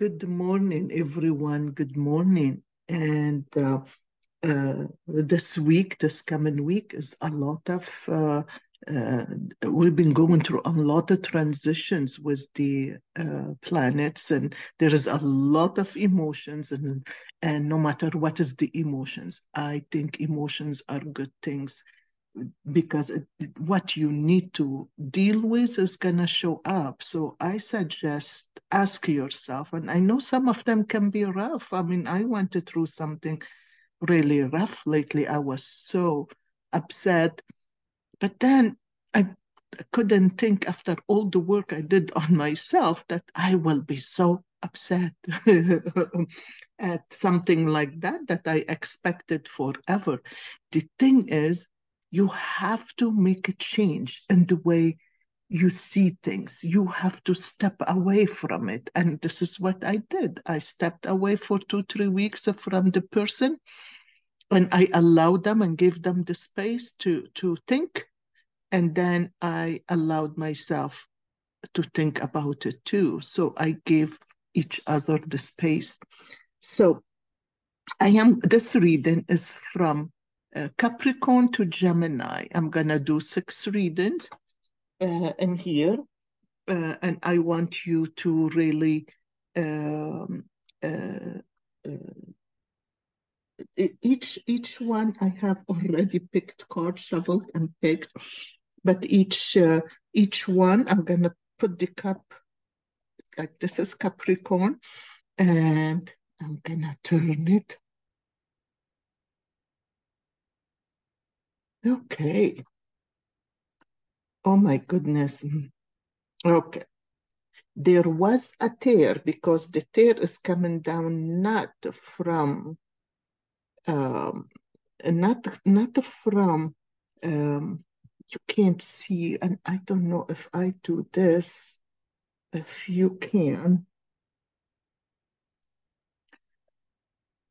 Good morning, everyone. Good morning. And this coming week, is a lot of, uh, we've been going through a lot of transitions with the planets, and there is a lot of emotions. And no matter what is the emotions, I think emotions are good things because what you need to deal with is going to show up. So I suggest ask yourself, and I know some of them can be rough. I mean, I went through something really rough lately. I was so upset, but then I couldn't think after all the work I did on myself that I will be so upset at something like that I expected forever. The thing is, you have to make a change in the way you see things. You have to step away from it. And this is what I did. I stepped away for 2, 3 weeks from the person, and I allowed them and gave them the space to think. And then I allowed myself to think about it too. So I gave each other the space. So this reading is from Capricorn to Gemini. I'm going to do 6 readings in here. And I want you to really um, uh, each one I have already picked cards, shuffled and picked, but each one I'm gonna put the cup like this is Capricorn, and I'm gonna turn it. Okay. Oh my goodness. Okay. There was a tear because the tear is coming down um, not from you can't see, and I don't know if I do this, if you can.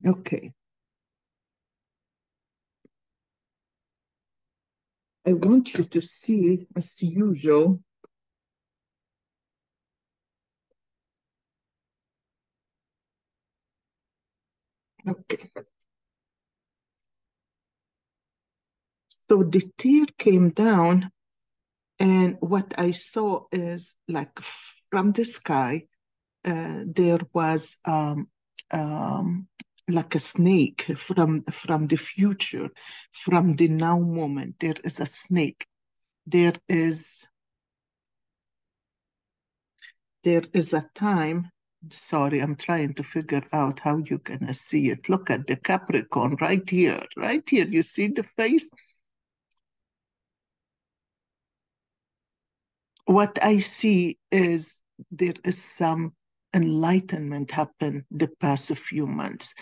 Okay. I want you to see, as usual, okay. So the tear came down, and what I saw is like from the sky, there was like a snake from the future, from the now moment. There is a snake. There is a time. Sorry, I'm trying to figure out how you're gonna see it. Look at the Capricorn right here, right here. You see the face? What I see is there is some enlightenment happen the past few months.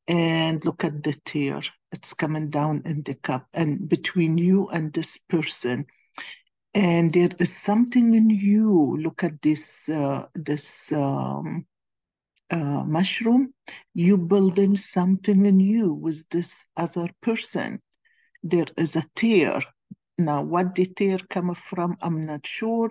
And look at the tear. It's coming down in the cup. And between you and this person, and there is something in you. Look at this mushroom. You building something in you with this other person. There is a tear. Now, what the tear come from, I'm not sure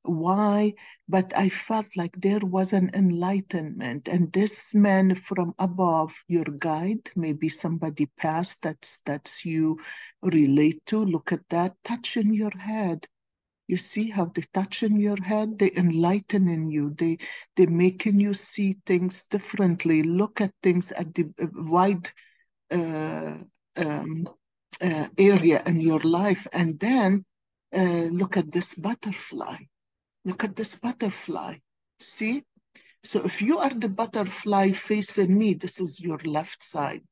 why, but I felt like there was an enlightenment. And this man from above, your guide, maybe somebody passed that's you relate to. Look at that, touching your head. You see how they touch in your head, they enlighten in you, they making you see things differently, look at things at the wide uh, um, area in your life. And then look at this butterfly. Look at this butterfly. See? So if you are the butterfly facing me, this is your left side.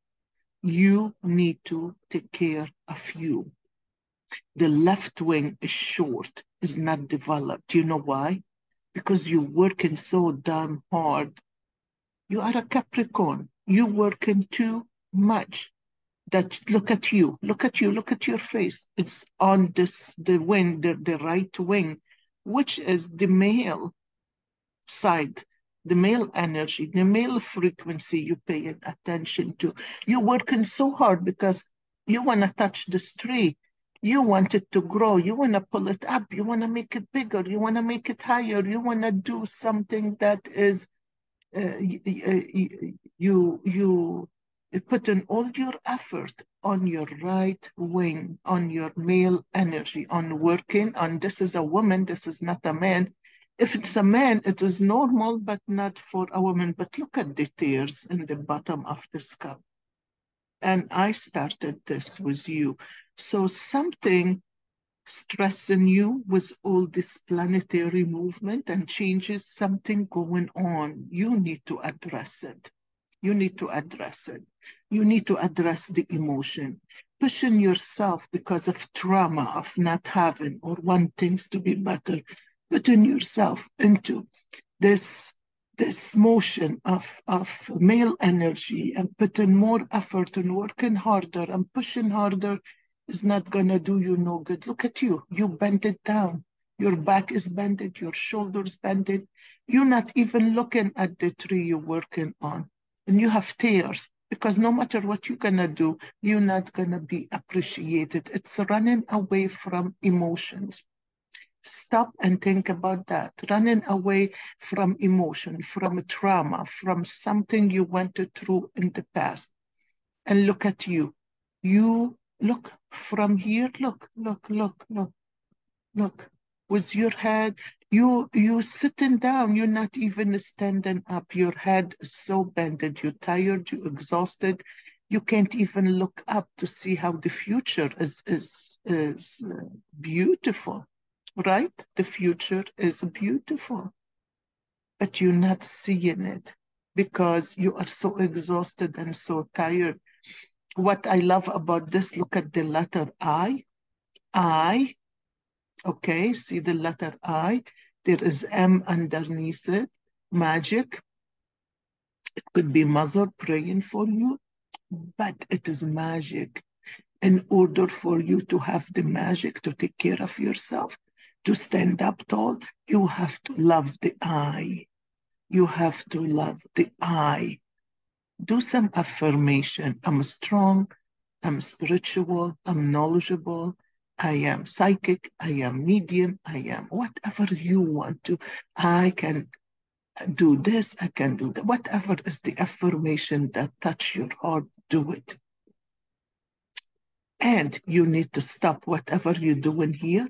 You need to take care of you. The left wing is short, is not developed. You know why? Because you're working so damn hard. You are a Capricorn. You're working too much. That look at you, look at you, look at your face. It's on the wing, the right wing, which is the male side, the male energy, the male frequency you pay attention to. You're working so hard because you want to touch this tree. You want it to grow. You want to pull it up. You want to make it bigger. You want to make it higher. You want to do something that is you put in all your effort on your right wing, on your male energy, on working on this is a woman, this is not a man. If it's a man, it is normal, but not for a woman. But look at the tears in the bottom of this cup. And I started this with you. So something stressing you with all this planetary movement and changes, something going on. You need to address it. You need to address it. You need to address the emotion. Pushing yourself because of trauma of not having or want things to be better. Putting yourself into this this motion of male energy and putting more effort and working harder and pushing harder is not going to do you no good. Look at you. You bent it down. Your back is bended, your shoulders bended. You're not even looking at the tree you're working on. And you have tears because no matter what you're going to do, you're not going to be appreciated. It's running away from emotions. Stop and think about that. Running away from emotion, from trauma, from something you went through in the past. And look at you. You look from here, look, look, look, look, look. With your head, you sitting down, you're not even standing up. Your head is so bended, you're tired, you're exhausted. You can't even look up to see how the future is beautiful. Right? The future is beautiful, but you're not seeing it because you are so exhausted and so tired. What I love about this, look at the letter I. I, okay, see the letter I. There is M underneath it, magic. It could be mother praying for you, but it is magic. In order for you to have the magic to take care of yourself, to stand up tall, you have to love the I. You have to love the I. Do some affirmation. I'm strong. I'm spiritual. I'm knowledgeable. I am psychic. I am medium. I am whatever you want to. I can do this. I can do that. Whatever is the affirmation that touch your heart, do it. And you need to stop whatever you're doing here.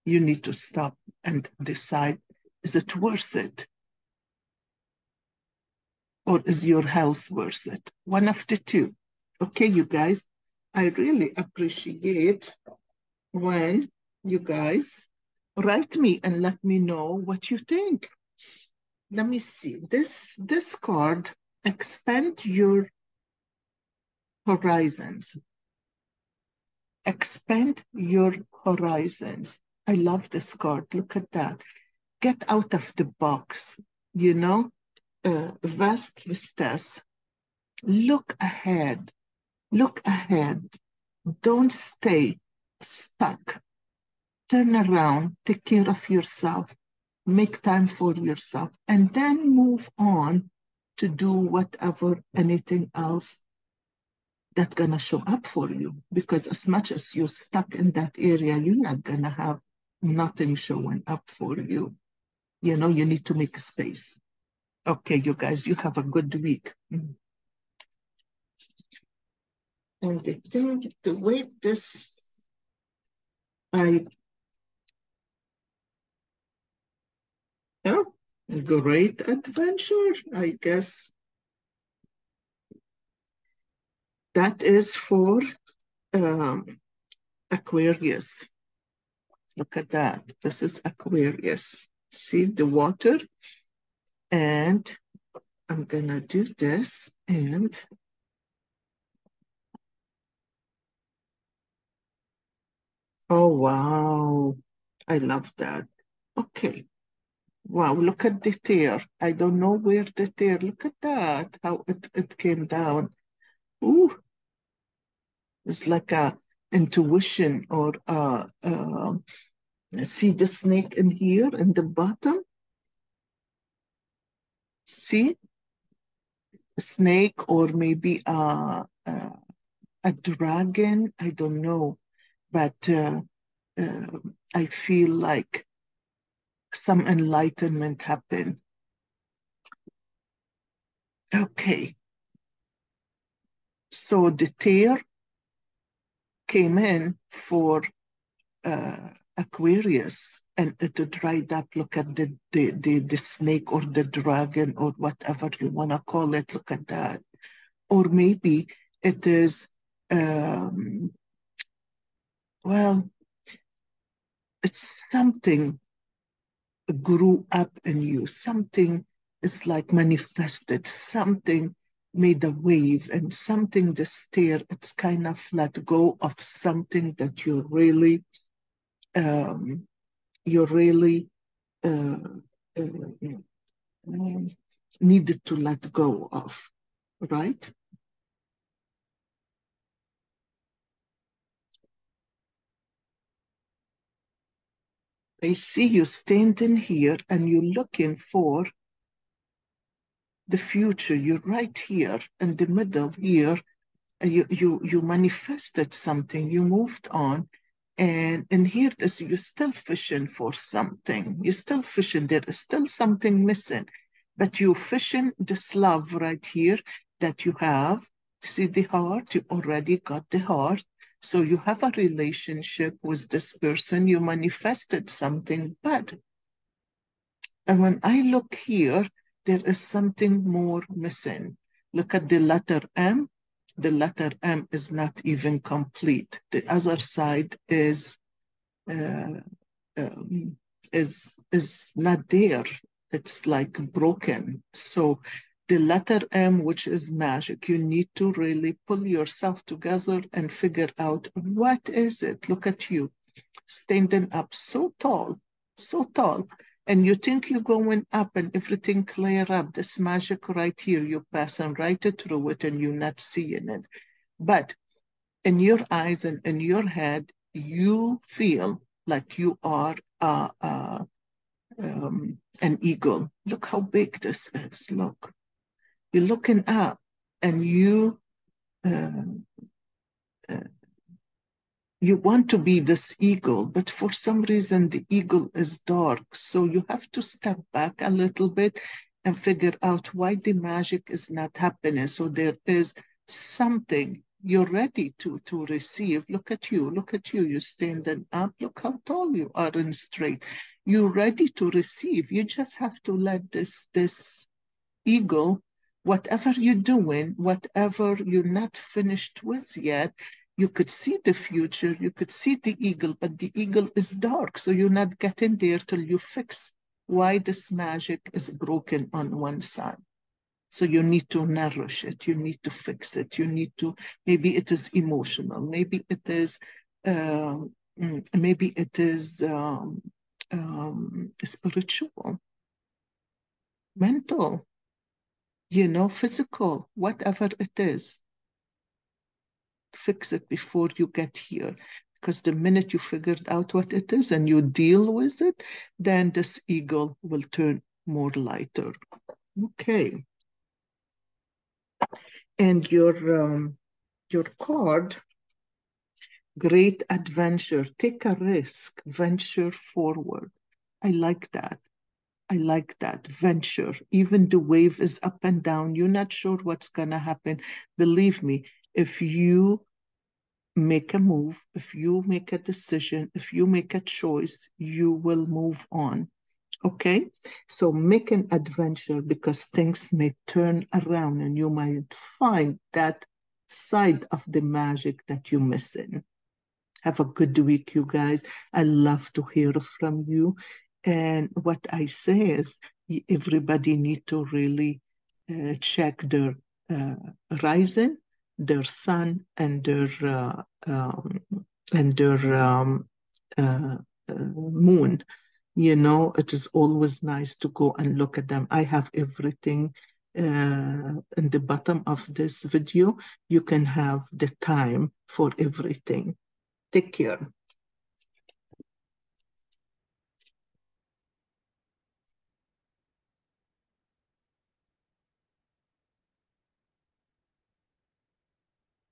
You need to stop and decide, is it worth it? Or is your health worth it? One of the two. Okay, you guys, I really appreciate when you guys write me and let me know what you think. Let me see. This card, expand your horizons. Expand your horizons. I love this card. Look at that. Get out of the box, you know, vast vistas. Look ahead. Look ahead. Don't stay stuck. Turn around, take care of yourself, make time for yourself, and then move on to do whatever, anything else that's going to show up for you. Because as much as you're stuck in that area, you're not going to have nothing showing up for you. You know, you need to make space. Okay, you guys, you have a good week. And the thing, the way this, I, yeah, great adventure, I guess. That is for Aquarius. Look at that. This is Aquarius. See the water? And I'm gonna do this and oh wow. I love that. Okay. Wow, look at the tear. I don't know where the tear. Look at that, how it came down. Ooh, it's like a intuition or see the snake in here in the bottom? See? Snake or maybe a dragon. I don't know, but uh, I feel like some enlightenment happened. Okay. So the tear came in for Aquarius and it dried up. Look at the snake or the dragon or whatever you want to call it. Look at that. Or maybe it is, well, it's something grew up in you, something is like manifested, something made a wave, and something this tear, it's kind of let go of something that um, you really uh, needed to let go of, right? I see you standing here and you're looking for the future. You're right here in the middle here. You manifested something, you moved on, and here is you're still fishing for something. You're still fishing. There is still something missing, but you're fishing this love right here that you have. See the heart, you already got the heart. So you have a relationship with this person, you manifested something, but and when I look here, there is something more missing. Look at the letter M. The letter M is not even complete. The other side uh, um, is not there. It's like broken. So the letter M, which is magic, you need to really pull yourself together and figure out what is it. Look at you standing up so tall, and you think you're going up and everything clear up. This magic right here, you're passing right through it and you're not seeing it. But in your eyes and in your head, you feel like you are an eagle. Look how big this is. Look, you're looking up and uh, uh, you want to be this eagle, but for some reason the eagle is dark. So you have to step back a little bit and figure out why the magic is not happening. So there is something you're ready to receive. Look at you, you're standing up. Look how tall you are and straight. You're ready to receive. You just have to let this eagle, whatever you're doing, whatever you're not finished with yet, you could see the future, you could see the eagle, but the eagle is dark. So you're not getting there till you fix why this magic is broken on one side. So you need to nourish it, you need to fix it, you need to, maybe it is emotional, maybe it is, maybe it is spiritual, mental, physical, whatever it is, fix it before you get here. Because the minute you figured out what it is and you deal with it, then this eagle will turn more lighter. Okay. And your card, great adventure, take a risk, venture forward. I like that. I like that. Venture. Even the wave is up and down. You're not sure what's going to happen. Believe me, if you make a move, if you make a decision, if you make a choice, you will move on. Okay? So make an adventure because things may turn around and you might find that side of the magic that you're missing. Have a good week, you guys. I love to hear from you. And what I say is, everybody need to really check their uh, rising, their sun, and their moon. It is always nice to go and look at them. I have everything in the bottom of this video. You can have the time for everything. Take care.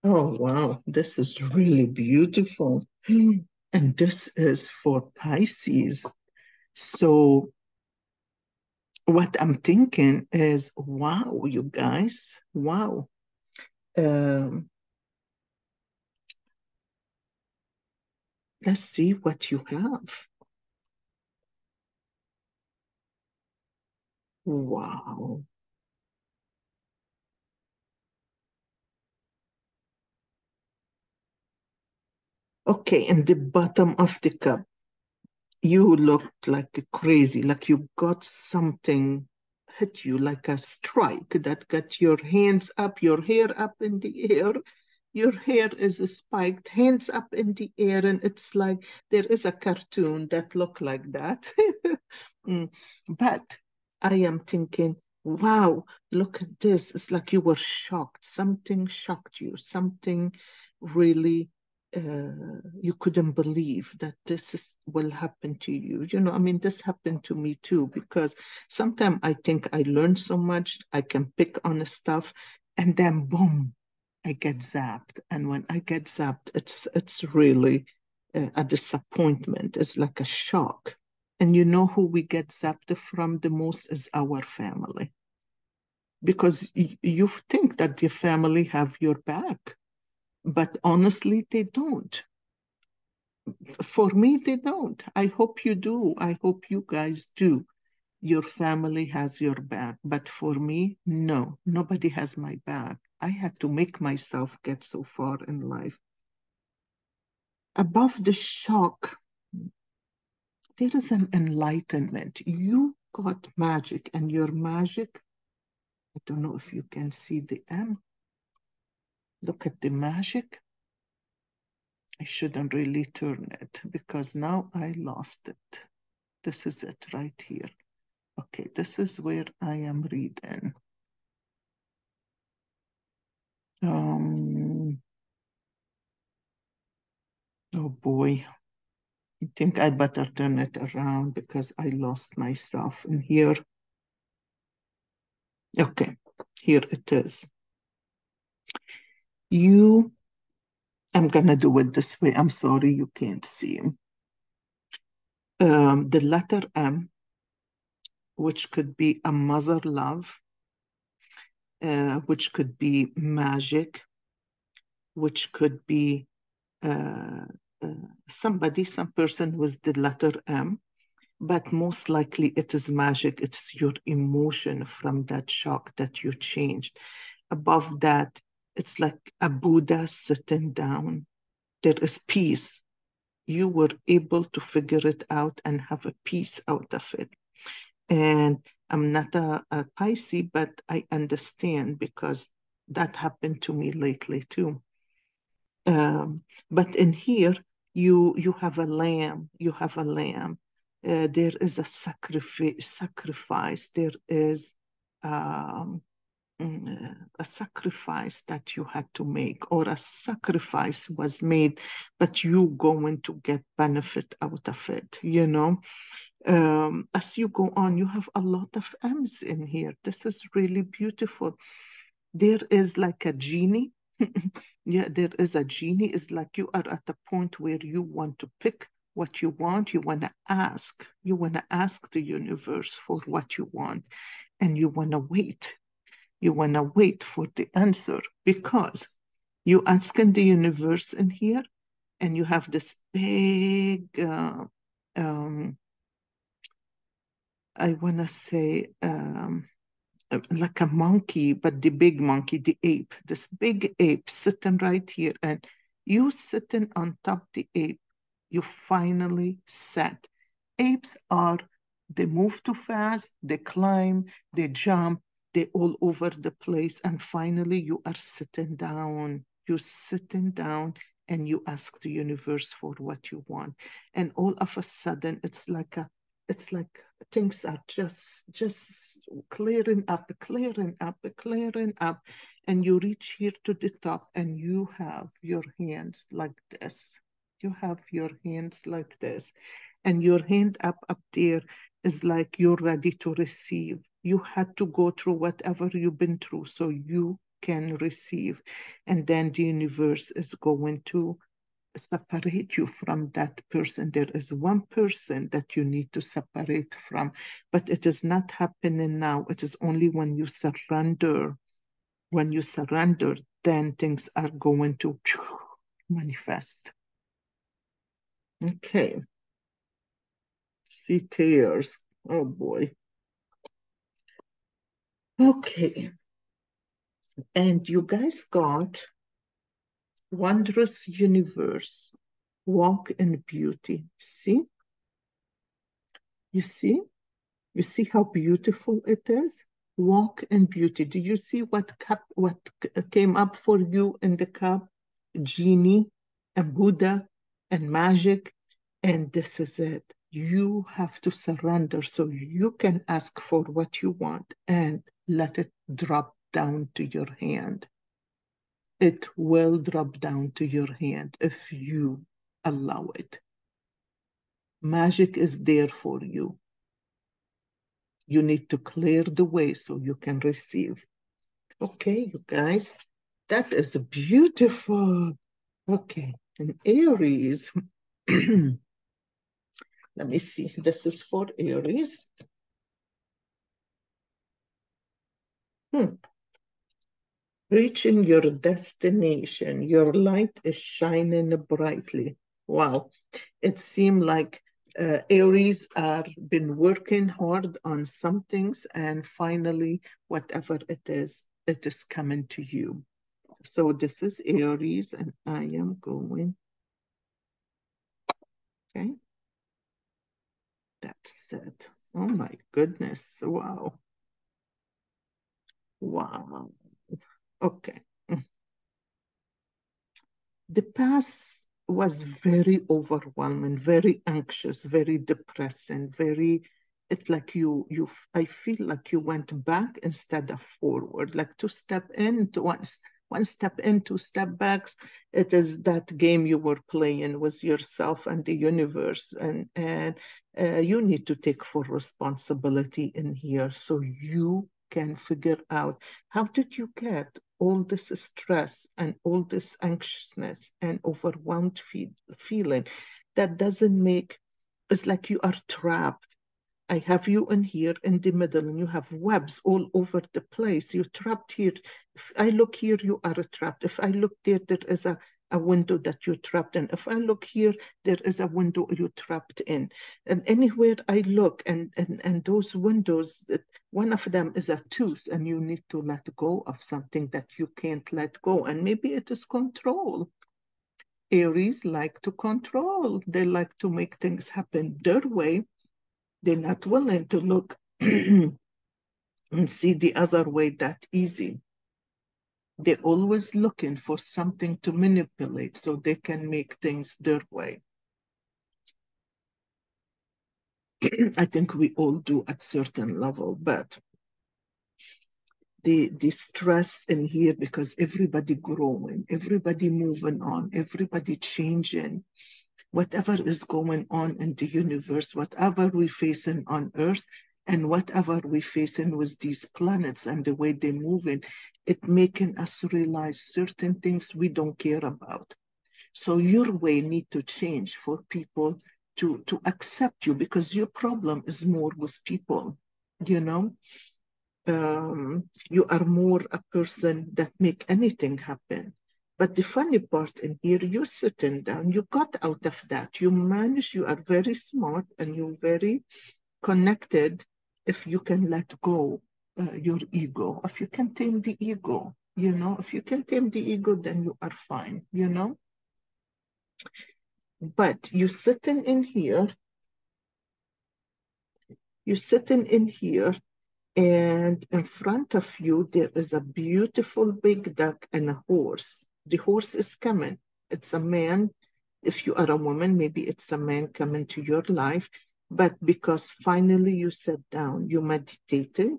Oh, wow. This is really beautiful. And this is for Pisces. So what I'm thinking is, wow, you guys, wow. Um, let's see what you have. Wow. Okay, in the bottom of the cup, you looked like crazy, like you got something hit you like a strike that got your hands up, your hair up in the air. Your hair is spiked, hands up in the air, and it's like there is a cartoon that look like that. Mm. But I am thinking, wow, look at this. It's like you were shocked. Something shocked you. Something really you couldn't believe that will happen to you. You know, I mean, this happened to me too, because sometimes I think I learned so much, I can pick on stuff, and then boom, I get zapped. And when I get zapped, it's really a disappointment. It's like a shock. And you know who we get zapped from the most is our family. Because you think that your family have your back, but honestly, they don't. For me, they don't. I hope you do. I hope you guys do. Your family has your back. But for me, no, nobody has my back. I had to make myself get so far in life. Above the shock, there is an enlightenment. You got magic, and your magic, I don't know if you can see the M. Look at the magic. I shouldn't really turn it because now I lost it. This is it right here. Okay, this is where I am reading. Oh boy, I think I better turn it around because I lost myself in here. Okay, here it is. I'm gonna do it this way. I'm sorry you can't see. The letter M, which could be a mother love, which could be magic, which could be uh, uh, some person with the letter M, but most likely it is magic. It's your emotion from that shock that you changed. Above that, it's like a Buddha sitting down. There is peace. You were able to figure it out and have a peace out of it. And I'm not a Pisces, but I understand because that happened to me lately too. But in here, you have a lamb. You have a lamb. There is a sacrifice. There is um, a sacrifice that you had to make, or a sacrifice was made, but you going to get benefit out of it. You know, as you go on, you have a lot of M's in here. This is really beautiful. There is like a genie. Yeah, there is a genie. It's like you are at a point where you want to pick what you want. You want to ask. You want to ask the universe for what you want, and you want to wait. You want to wait for the answer because you asking the universe in here, and you have this big I want to say like a monkey, but the big monkey, the ape, this big ape sitting right here, and you sitting on top the ape, you finally sat. Apes are, they move too fast, they climb, they jump, they all over the place, and finally you are sitting down. You're sitting down and you ask the universe for what you want. And all of a sudden, it's like things are just clearing up, and you reach here to the top, and you have your hands like this. You have your hands like this, and your hand up there is like you're ready to receive. You had to go through whatever you've been through so you can receive, and then the universe is going to separate you from that person. There is one person that you need to separate from, but it is not happening now. It is only when you surrender. When you surrender, then things are going to manifest. Okay. See tears. Oh boy. Okay. And you guys got wondrous universe. Walk in beauty. See? You see? You see how beautiful it is? Walk in beauty. Do you see what came up for you in the cup? Genie and Buddha and magic. And this is it. You have to surrender so you can ask for what you want and let it drop down to your hand. It will drop down to your hand if you allow it. Magic is there for you. You need to clear the way so you can receive. Okay, you guys, that is beautiful. Okay, and Aries. Let me see. This is for Aries. Reaching your destination, your light is shining brightly. Wow. It seemed like Aries are been working hard on some things, and finally, whatever it is coming to you. So this is Aries, and I am going. Okay. That's it. Oh my goodness. Wow. Wow. Okay. The past was very overwhelming, very anxious, very depressing, it's like I feel like you went back instead of forward, like two step in, to one step in, two step backs. It is that game you were playing with yourself and the universe, and you need to take full responsibility in here so you can figure out how did you get all this stress and all this anxiousness and overwhelmed feeling that doesn't make, it's like you are trapped. I have you in here in the middle and you have webs all over the place. You're trapped here. If I look here, you are trapped. If I look there, there is a window that you're trapped in. If I look here, there is a window you're trapped in. And anywhere I look, and those windows, one of them is a tooth, and you need to let go of something that you can't let go. And maybe it is control. Aries like to control. They like to make things happen their way. They're not willing to look and see the other way that easy. They're always looking for something to manipulate so they can make things their way. I think we all do at certain level, but the stress in here because everybody growing, everybody moving on, everybody changing, whatever is going on in the universe, whatever we're facing on Earth, and whatever we're facing with these planets and the way they're moving, it making us realize certain things we don't care about. So your way need to change for people to accept you because your problem is more with people, you know? You are more a person that make anything happen. But the funny part in here, you're sitting down, you got out of that. You manage, you are very smart and you're very connected if you can let go your ego. If you can tame the ego, you know, if you can tame the ego, then you are fine, you know. But you're sitting in here, and in front of you, there is a beautiful big duck and a horse. The horse is coming. It's a man. If you are a woman, maybe it's a man coming to your life. But because finally you sat down, you meditated,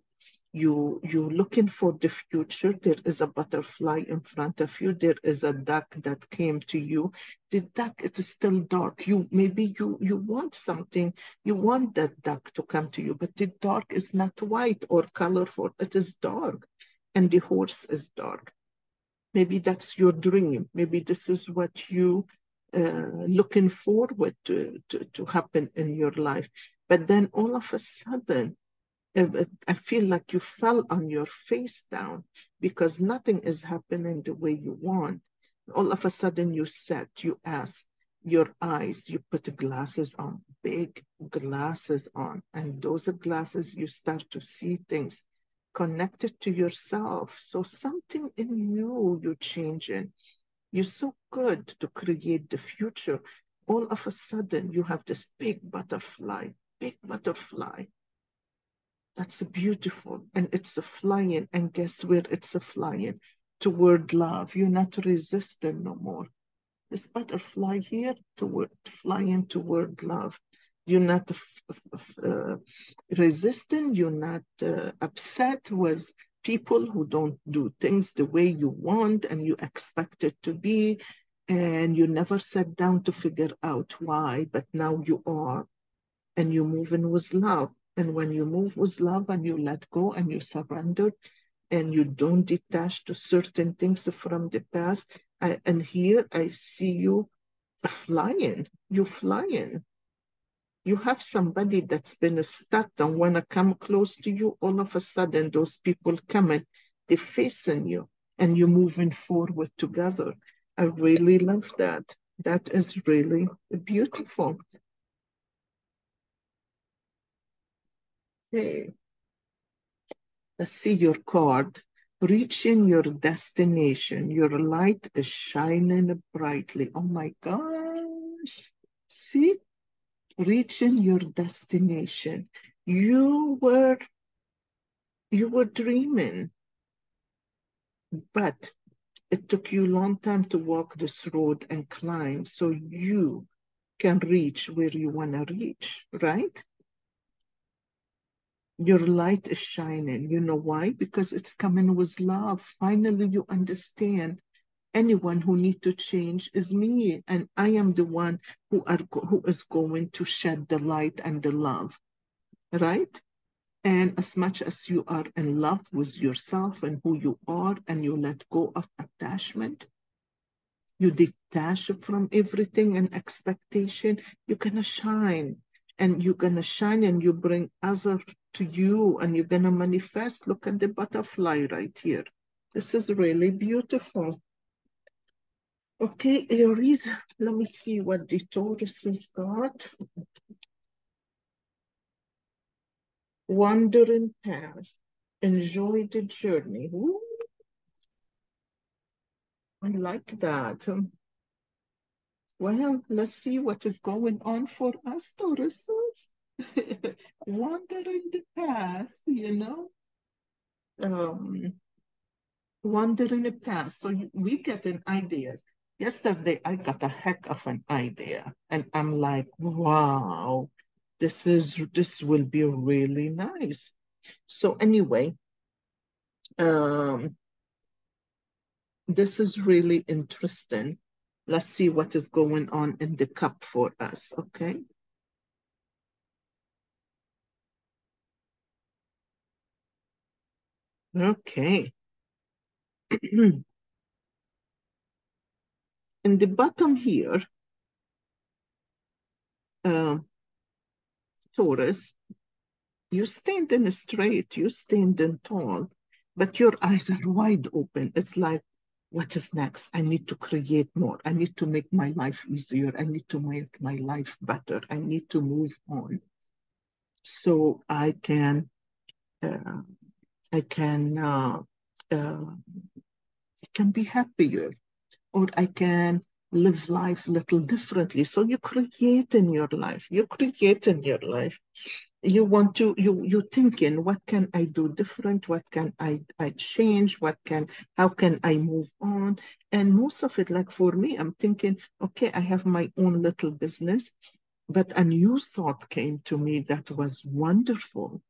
you're looking for the future. There is a butterfly in front of you. There is a duck that came to you. The duck, it is still dark. You want something, you want that duck to come to you, but the dark is not white or colorful. It is dark. And the horse is dark. Maybe that's your dream. Maybe this is what you looking forward to happen in your life. But then all of a sudden, I feel like you fell on your face down because nothing is happening the way you want. All of a sudden, you ask your eyes, you put glasses on, big glasses on, and those glasses, you start to see things connected to yourself. So something in you, you're changing. You're so good to create the future. All of a sudden, you have this big butterfly, big butterfly. That's beautiful. And it's a flying. And guess where it's a flying? Toward love. You're not resistant no more. This butterfly here toward flying toward love. You're not resistant. You're not upset with people who don't do things the way you want and you expect it to be. And you never sat down to figure out why, but now you are. And you move in with love. And when you move with love and you let go and you surrender and you don't detach to certain things from the past, and here I see you flying. You're flying. You have somebody that's been stuck and want to come close to you. All of a sudden, those people coming, they're facing you, and you're moving forward together. I really love that. That is really beautiful. Okay. Let's see your card. Reaching your destination. Your light is shining brightly. Oh my gosh. See? Reaching your destination. You were dreaming, but it took you a long time to walk this road and climb so you can reach where you want to reach, right? Your light is shining. You know why? Because it's coming with love. Finally, you understand anyone who need to change is me, and I am the one who is going to shed the light and the love, right? And as much as you are in love with yourself and who you are, and you let go of attachment, you detach from everything and expectation, you're gonna shine. And you're gonna shine and you bring others to you and you're gonna manifest. Look at the butterfly right here. This is really beautiful. Okay, Aries, let me see what the Taurus has got. Wandering past. Enjoy the journey. Ooh, I like that. Well, let's see what is going on for us, Tauruses. Wandering the past, um, wandering the past. So we getting ideas. Yesterday, I got a heck of an idea, and I'm like, wow, this will be really nice. So anyway, um, this is really interesting. Let's see what is going on in the cup for us, okay? Okay. In the bottom here, uh, Taurus, you're standing straight, you're standing tall, but your eyes are wide open. It's like, what is next? I need to create more. I need to make my life easier. I need to make my life better. I need to move on so uh, I can, uh, uh, I can be happier, or I can live life a little differently. So you create in your life. You create in your life. You want to you thinking, what can I do different? What can I change? How can I move on? And most of it, like for me, I'm thinking, okay, I have my own little business, but a new thought came to me that was wonderful.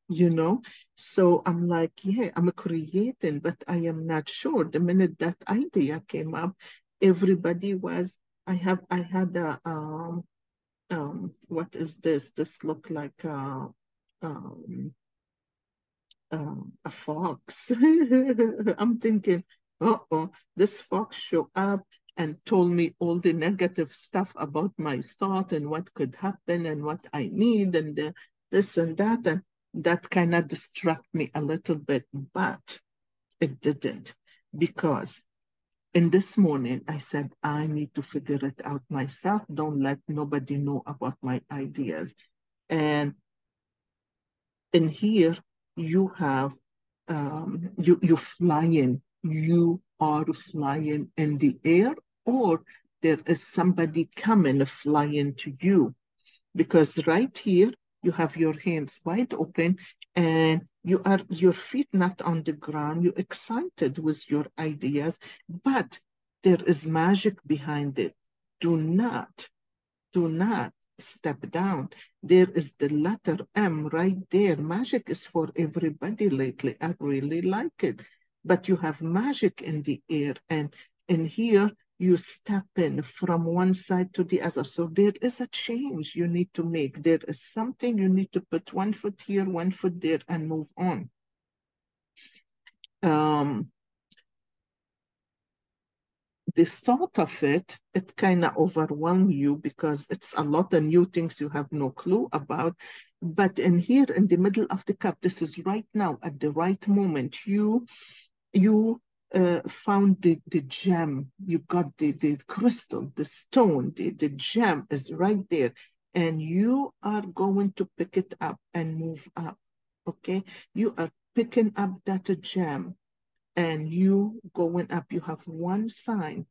So I'm like, yeah, I'm creating, but I am not sure. The minute that idea came up, everybody was, I had what is this? This look like um, a fox. I'm thinking, uh-oh, this fox show up and told me all the negative stuff about my thought and what could happen and what I need and this and that. And that kind of distract me a little bit, but it didn't, because in this morning, I said, I need to figure it out myself. Don't let nobody know about my ideas. And in here, you have, you flying, you are flying in the air, or there is somebody coming flying to you. Because right here, you have your hands wide open and you are your feet not on the ground. You're excited with your ideas, but there is magic behind it. Do not step down. There is the letter M right there. Magic is for everybody lately. I really like it. But you have magic in the air, and in here you step in from one side to the other. So there is a change you need to make. There is something you need to put one foot here, one foot there, and move on. The thought of it kind of overwhelms you because it's a lot of new things you have no clue about. But in here, in the middle of the cup, this is right now at the right moment. You found the gem. You got the crystal, the stone, the gem is right there, and you are going to pick it up and move up. Okay, you are picking up that gem and you going up. You have one sign,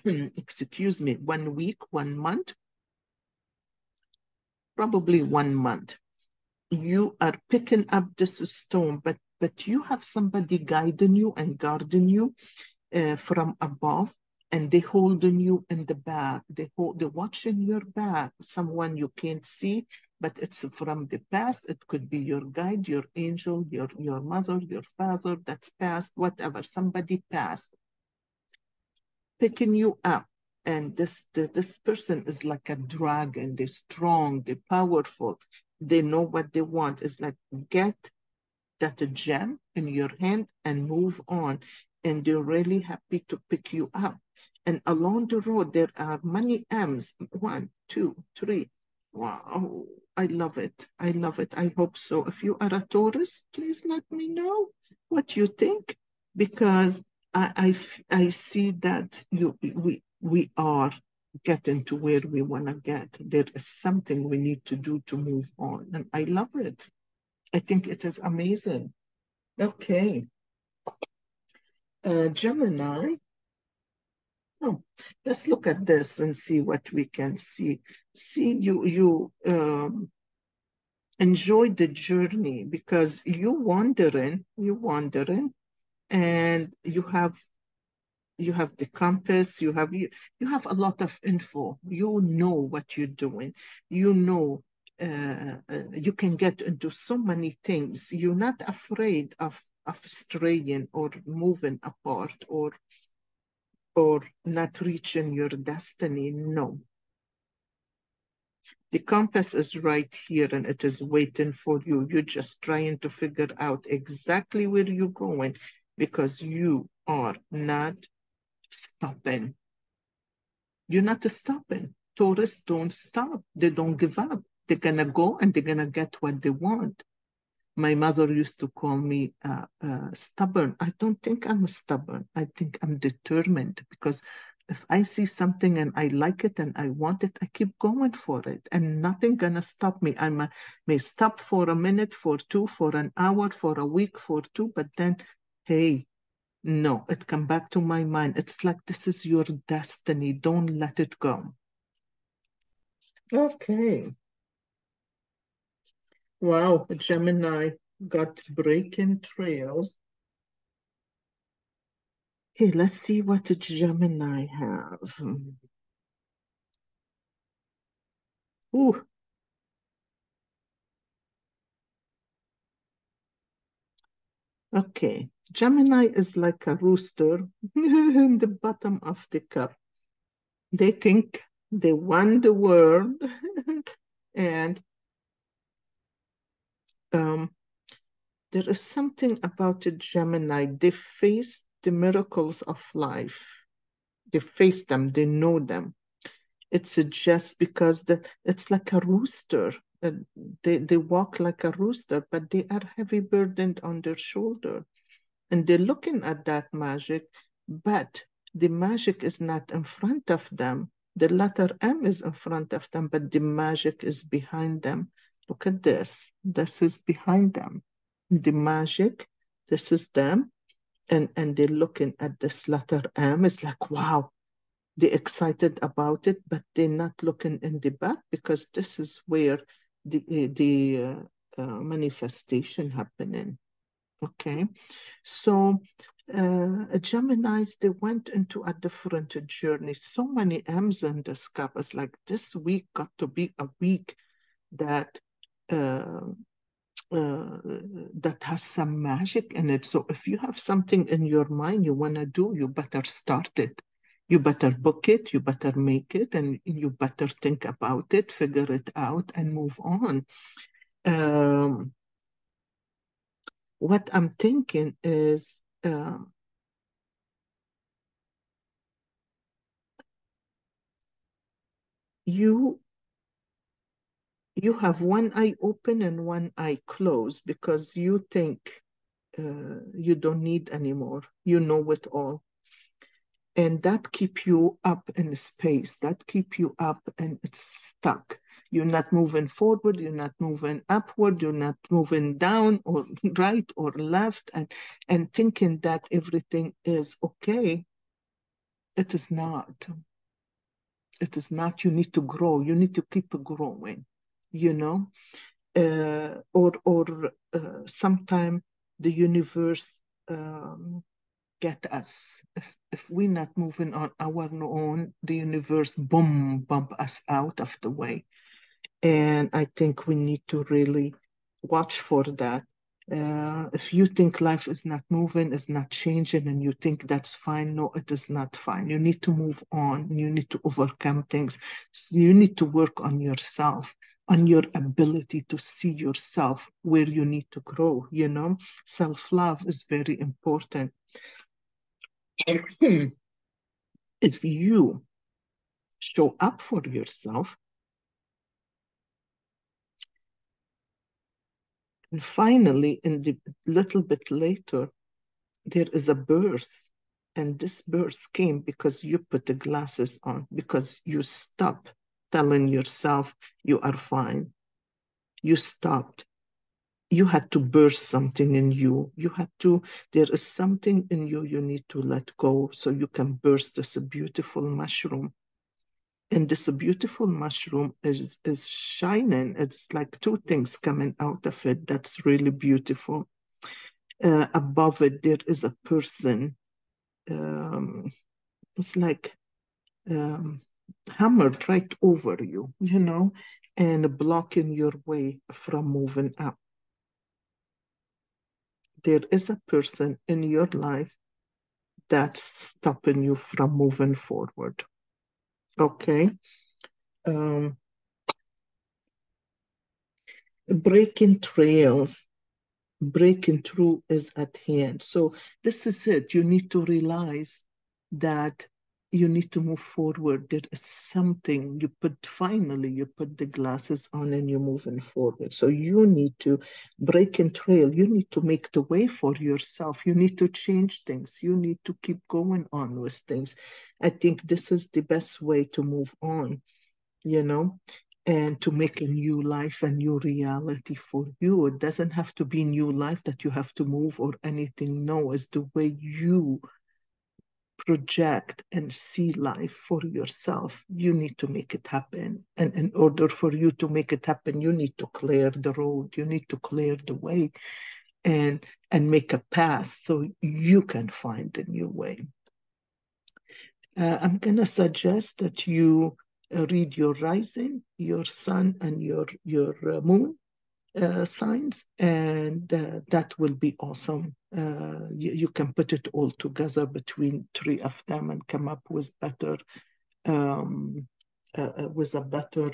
excuse me, 1 week, 1 month, probably 1 month. You are picking up this stone, but you have somebody guiding you and guarding you from above, and they holding you in the back. They're watching your back. Someone you can't see, but it's from the past. It could be your guide, your angel, your mother, your father. That's past, whatever. Somebody past picking you up. And this person is like a dragon. They're strong, they're powerful. They know what they want. It's like, get that gem in your hand and move on. And they're really happy to pick you up. And along the road, there are many M's. 1, 2, 3. Wow, I love it. I love it. I hope so. If you are a Taurus, please let me know what you think, because I see that we are getting to where we want to get. There is something we need to do to move on, and I love it. I think it is amazing. Okay. Gemini. Oh, let's look at this and see what we can see. See, you enjoy the journey because you're wandering, and you have the compass, you have a lot of info. You know what you're doing. You know, you can get into so many things. You're not afraid of straying or moving apart or not reaching your destiny. No. The compass is right here and it is waiting for you. You're just trying to figure out exactly where you're going because you are not stopping. You're not stopping. Tourists don't stop. They don't give up. They're going to go and they're going to get what they want. My mother used to call me stubborn. I don't think I'm stubborn. I think I'm determined, because if I see something and I like it and I want it, I keep going for it, and nothing gonna stop me. I may stop for a minute, for two, for an hour, for a week, for two, but then, hey, no, it come back to my mind. It's like, this is your destiny. Don't let it go. Okay. Wow, Gemini got breaking trails. Okay, let's see what the Gemini have. Ooh. Okay, Gemini is like a rooster in the bottom of the cup. They think they won the world, and um, there is something about a Gemini. They face the miracles of life. They face them, they know them. It's just because it's like a rooster. They walk like a rooster, but they are heavy burdened on their shoulder. And they're looking at that magic, but the magic is not in front of them. The letter M is in front of them, but the magic is behind them. Look at this. This is behind them. The magic, this is them. And they're looking at this letter M. It's like, wow, they're excited about it, but they're not looking in the back because this is where the manifestation happening. Okay, so Geminis, they went into a different journey. So many M's in this cup. It's like this week got to be a week that uh, that has some magic in it. So if you have something in your mind you want to do, you better start it. You better book it, you better make it, and you better think about it, figure it out, and move on. Um, what I'm thinking is you you have one eye open and one eye closed because you think you don't need anymore. You know it all. And that keep you up in space. That keep you up and it's stuck. You're not moving forward. You're not moving upward. You're not moving down or right or left and thinking that everything is okay. It is not. It is not. You need to grow. You need to keep growing, you know? Or sometime the universe get us. If we're not moving on our own, the universe boom bump us out of the way. And I think we need to really watch for that. If you think life is not moving, is not changing, and you think that's fine, no, it is not fine. You need to move on. You need to overcome things. You need to work on yourself, on your ability to see yourself where you need to grow. Self-love is very important. If you show up for yourself, and finally, in the little bit later, there is a birth. And this birth came because you put the glasses on, because you stopped telling yourself you are fine. You stopped. You had to birth something in you. There is something in you you need to let go so you can birth this beautiful mushroom. And this beautiful mushroom is shining. It's like two things coming out of it that's really beautiful. Above it, there is a person. It's like um, hammered right over you, and blocking your way from moving up. There is a person in your life that's stopping you from moving forward. Okay. Um, breaking trails, breaking through is at hand. So this is it. You need to realize that you need to move forward. There is something finally you put the glasses on and you're moving forward. So you need to break and trail. You need to make the way for yourself. You need to change things. You need to keep going on with things. I think this is the best way to move on, and to make a new life, a new reality for you. It doesn't have to be new life that you have to move or anything. No, it's the way you project and see life for yourself. You need to make it happen. And in order for you to make it happen, you need to clear the road. You need to clear the way and make a path so you can find a new way. I'm going to suggest that you read your rising, your sun, and your moon signs, and that will be awesome. You can put it all together between three of them and come up with um, a better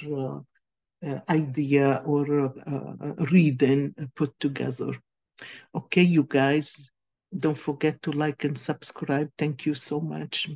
idea or reading put together. Okay, you guys, Don't forget to like and subscribe. Thank you so much.